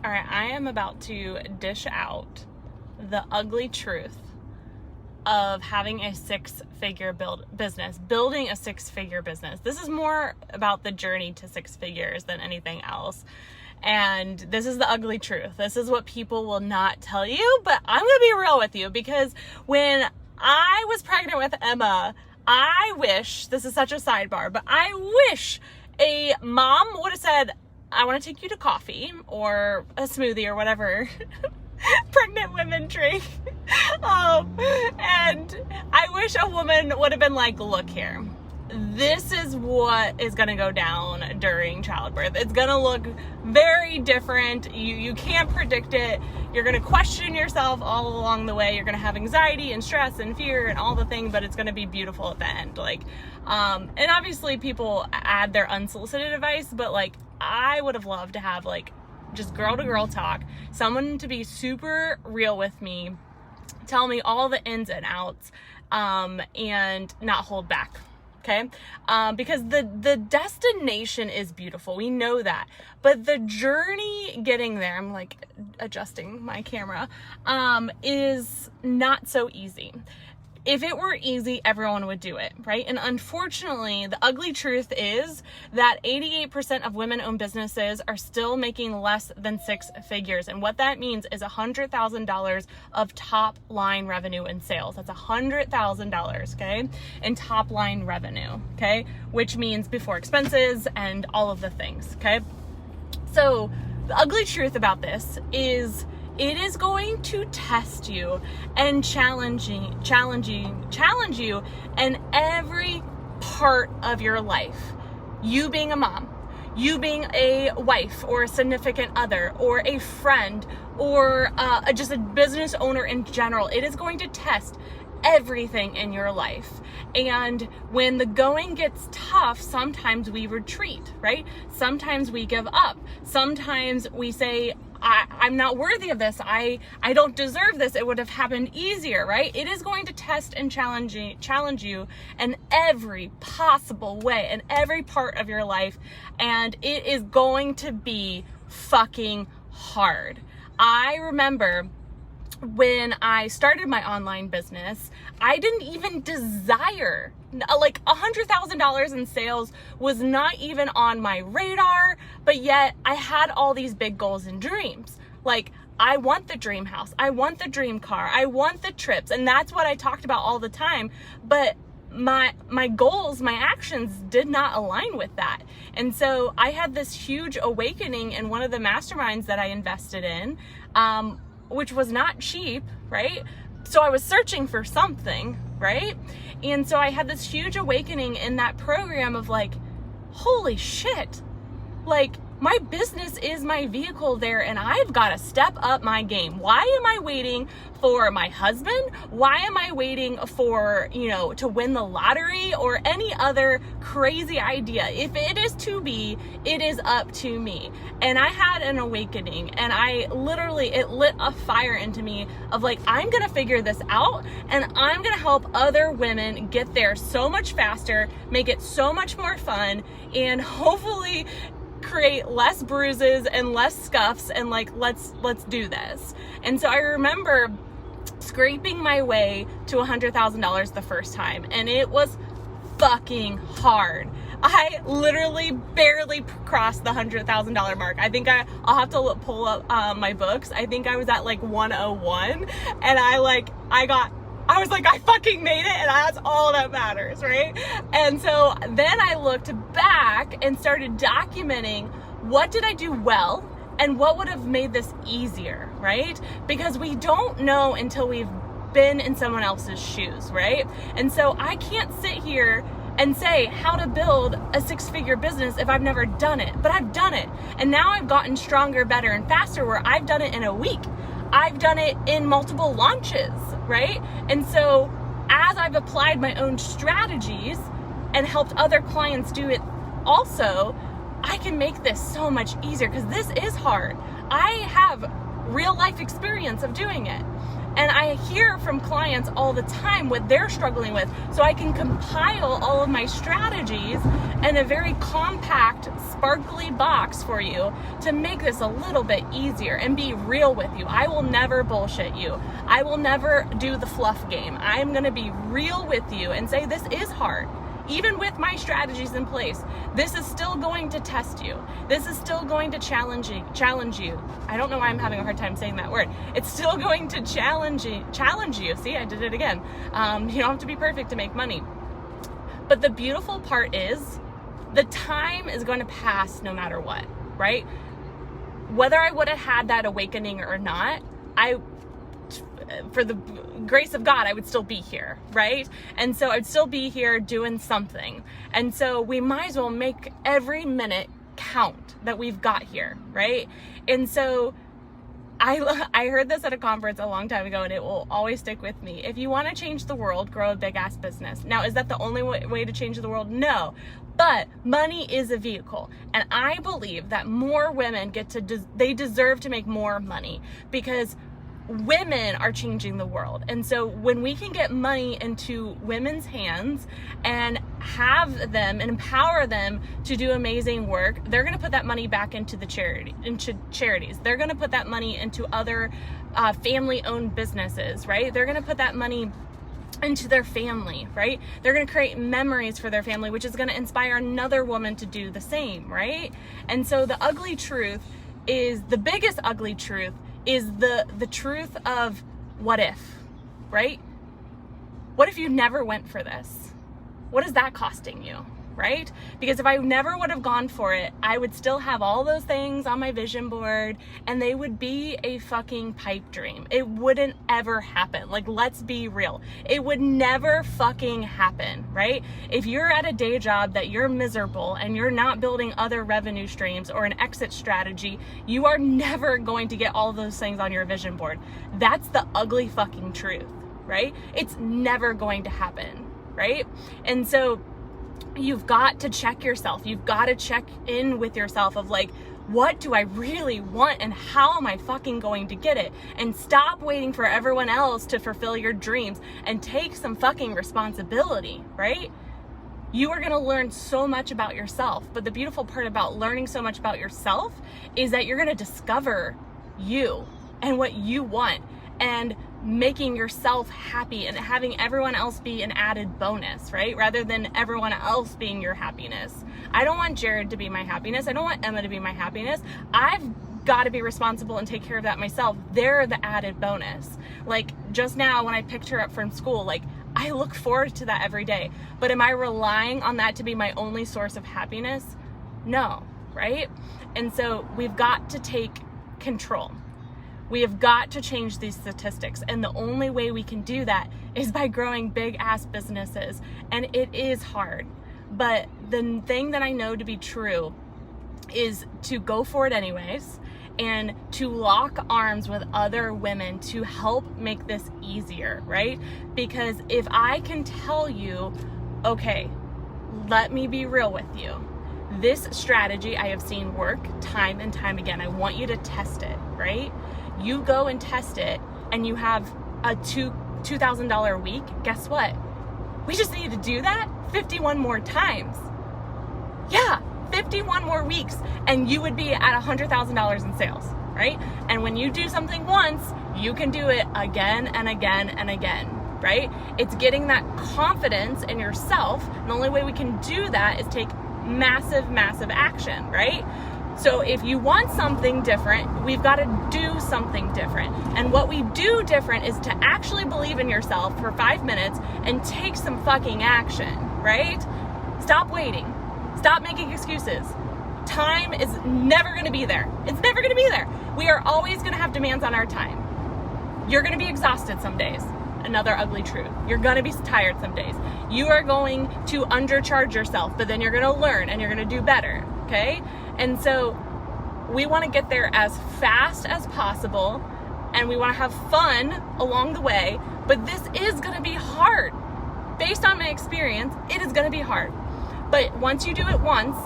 All right, I am about to dish out the ugly truth of having a six-figure building a six-figure business. This is more about the journey to six figures than anything else. And this is the ugly truth. This is what people will not tell you, but I'm going to be real with you, because when I was pregnant with Emma, I wish, this is such a sidebar, but I wish a mom would have said, I want to take you to coffee or a smoothie or whatever pregnant women drink. And I wish a woman would have been like, look here, this is what is going to go down during childbirth. It's going to look very different. You can't predict it. You're going to question yourself all along the way. You're going to have anxiety and stress and fear and all the things, but it's going to be beautiful at the end. And obviously people add their unsolicited advice, but I would have loved to have just girl to girl talk, someone to be super real with me, tell me all the ins and outs, and not hold back. Okay. Because the destination is beautiful. We know that, but the journey getting there, I'm adjusting my camera, is not so easy. If it were easy, everyone would do it, right? And unfortunately, the ugly truth is that 88% of women-owned businesses are still making less than six figures. And what that means is $100,000 of top line revenue in sales. That's $100,000, okay? In top line revenue, okay? Which means before expenses and all of the things, okay? So the ugly truth about this is it is going to test you and challenge you in every part of your life. You being a mom, you being a wife or a significant other or a friend or just a business owner in general. It is going to test everything in your life. And when the going gets tough, sometimes we retreat, right? Sometimes we give up. Sometimes we say, I'm not worthy of this. I don't deserve this. It would have happened easier, right? It is going to test and challenge you in every possible way, in every part of your life. And it is going to be fucking hard. I remember when I started my online business, I didn't even desire, $100,000 in sales was not even on my radar, but yet I had all these big goals and dreams. I want the dream house, I want the dream car, I want the trips, and that's what I talked about all the time. But my goals, my actions did not align with that. And so I had this huge awakening in one of the masterminds that I invested in, which was not cheap, right? So I was searching for something, right? And so I had this huge awakening in that program of holy shit, my business is my vehicle there, and I've got to step up my game. Why am I waiting for my husband? Why am I waiting for, to win the lottery or any other crazy idea? If it is to be, it is up to me. And I had an awakening, and it lit a fire into me of I'm going to figure this out, and I'm going to help other women get there so much faster, make it so much more fun, and hopefully create less bruises and less scuffs, and let's do this. And so I remember scraping my way to $100,000 the first time, and it was fucking hard. I literally barely crossed the $100,000 mark. I think I'll have to pull up my books. I think I was at 101, and I was I fucking made it, and that's all that matters, right? And so then I looked back and started documenting what did I do well and what would have made this easier, right? Because we don't know until we've been in someone else's shoes, right? And so I can't sit here and say how to build a six-figure business if I've never done it, but I've done it. And now I've gotten stronger, better, and faster, where I've done it in a week. I've done it in multiple launches, right? And so as I've applied my own strategies and helped other clients do it also, I can make this so much easier, because this is hard. I have real life experience of doing it. And I hear from clients all the time what they're struggling with. So I can compile all of my strategies in a very compact, sparkly box for you to make this a little bit easier and be real with you. I will never bullshit you. I will never do the fluff game. I'm going to be real with you and say this is hard. Even with my strategies in place, this is still going to test you. This is still going to challenge you. I don't know why I'm having a hard time saying that word. It's still going to challenge you. See, I did it again. You don't have to be perfect to make money. But the beautiful part is the time is going to pass no matter what, right? Whether I would have had that awakening or not, for the grace of God, I would still be here, right? And so I'd still be here doing something. And so we might as well make every minute count that we've got here, right? And so I heard this at a conference a long time ago, and it will always stick with me. If you want to change the world, grow a big ass business. Now, is that the only way to change the world? No. But money is a vehicle. And I believe that more women they deserve to make more money, because women are changing the world. And so when we can get money into women's hands and have them and empower them to do amazing work, they're going to put that money back into charities. They're going to put that money into other family-owned businesses, right? They're going to put that money into their family, right? They're going to create memories for their family, which is going to inspire another woman to do the same, right? And so the biggest ugly truth is the truth of what if, right? What if you never went for this? What is that costing you, right? Because if I never would have gone for it, I would still have all those things on my vision board, and they would be a fucking pipe dream. It wouldn't ever happen. Like, let's be real. It would never fucking happen, right? If you're at a day job that you're miserable and you're not building other revenue streams or an exit strategy, you are never going to get all those things on your vision board. That's the ugly fucking truth, right? It's never going to happen, right? And so you've got to check yourself. You've got to check in with yourself of like, what do I really want and how am I fucking going to get it? And stop waiting for everyone else to fulfill your dreams and take some fucking responsibility, right? You are going to learn so much about yourself. But the beautiful part about learning so much about yourself is that you're going to discover you and what you want, and making yourself happy and having everyone else be an added bonus, right? Rather than everyone else being your happiness. I don't want Jared to be my happiness. I don't want Emma to be my happiness. I've got to be responsible and take care of that myself. They're the added bonus. Like just now when I picked her up from school, like I look forward to that every day. But am I relying on that to be my only source of happiness? No, right? And so we've got to take control. We have got to change these statistics. And the only way we can do that is by growing big ass businesses. And it is hard. But the thing that I know to be true is to go for it anyways, and to lock arms with other women to help make this easier, right? Because if I can tell you, okay, let me be real with you. This strategy I have seen work time and time again. I want you to test it, right? You go and test it and you have a $2,000 a week. Guess what? We just need to do that 51 more times. Yeah, 51 more weeks and you would be at $100,000 in sales, right? And when you do something once, you can do it again and again and again, right? It's getting that confidence in yourself. And the only way we can do that is take massive, massive action, right? So if you want something different, we've got to do something different. And what we do different is to actually believe in yourself for 5 minutes and take some fucking action, right? Stop waiting. Stop making excuses. Time is never going to be there. It's never going to be there. We are always going to have demands on our time. You're going to be exhausted some days. Another ugly truth. You're going to be tired some days. You are going to undercharge yourself, but then you're going to learn and you're going to do better, okay? And so we want to get there as fast as possible, and we want to have fun along the way, but this is going to be hard. Based on my experience, it is going to be hard. But once you do it once,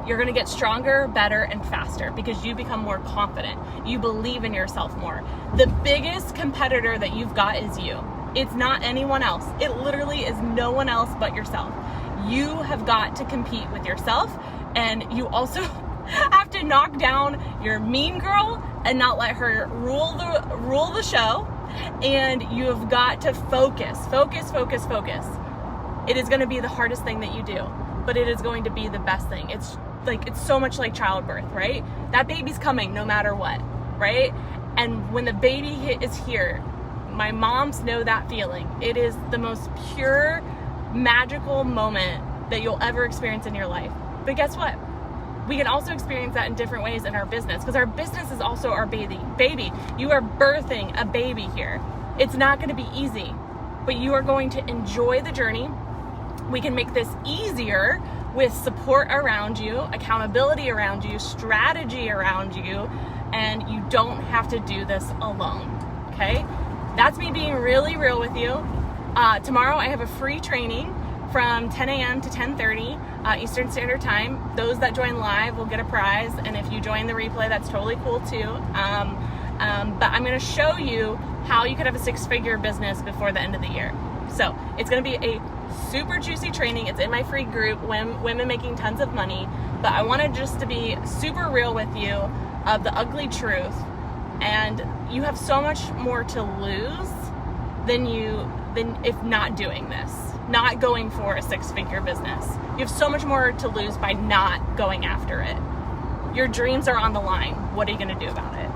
You're going to get stronger, better, and faster because you become more confident. You believe in yourself more. The biggest competitor that you've got is you. It's not anyone else. It literally is no one else but yourself. You have got to compete with yourself, and you also have to knock down your mean girl and not let her rule the show. And you have got to focus. It is going to be the hardest thing that you do, but it is going to be the best thing. It's so much like childbirth, right? That baby's coming no matter what, right? And when the baby is here, my moms know that feeling. It is the most pure, magical moment that you'll ever experience in your life. But guess what? We can also experience that in different ways in our business, because our business is also our baby. You are birthing a baby here. It's not going to be easy, but you are going to enjoy the journey. We can make this easier with support around you, accountability around you, strategy around you, and you don't have to do this alone, okay? That's me being really real with you. Tomorrow I have a free training from 10 a.m. to 10:30 Eastern Standard Time. Those that join live will get a prize, and if you join the replay, that's totally cool too. But I'm going to show you how you could have a six-figure business before the end of the year. So it's going to be a super juicy training. It's in my free group, Women Making Tons of Money. But I wanted just to be super real with you of the ugly truth. And you have so much more to lose than if not doing this, not going for a six-figure business. You have so much more to lose by not going after it. Your dreams are on the line. What are you going to do about it?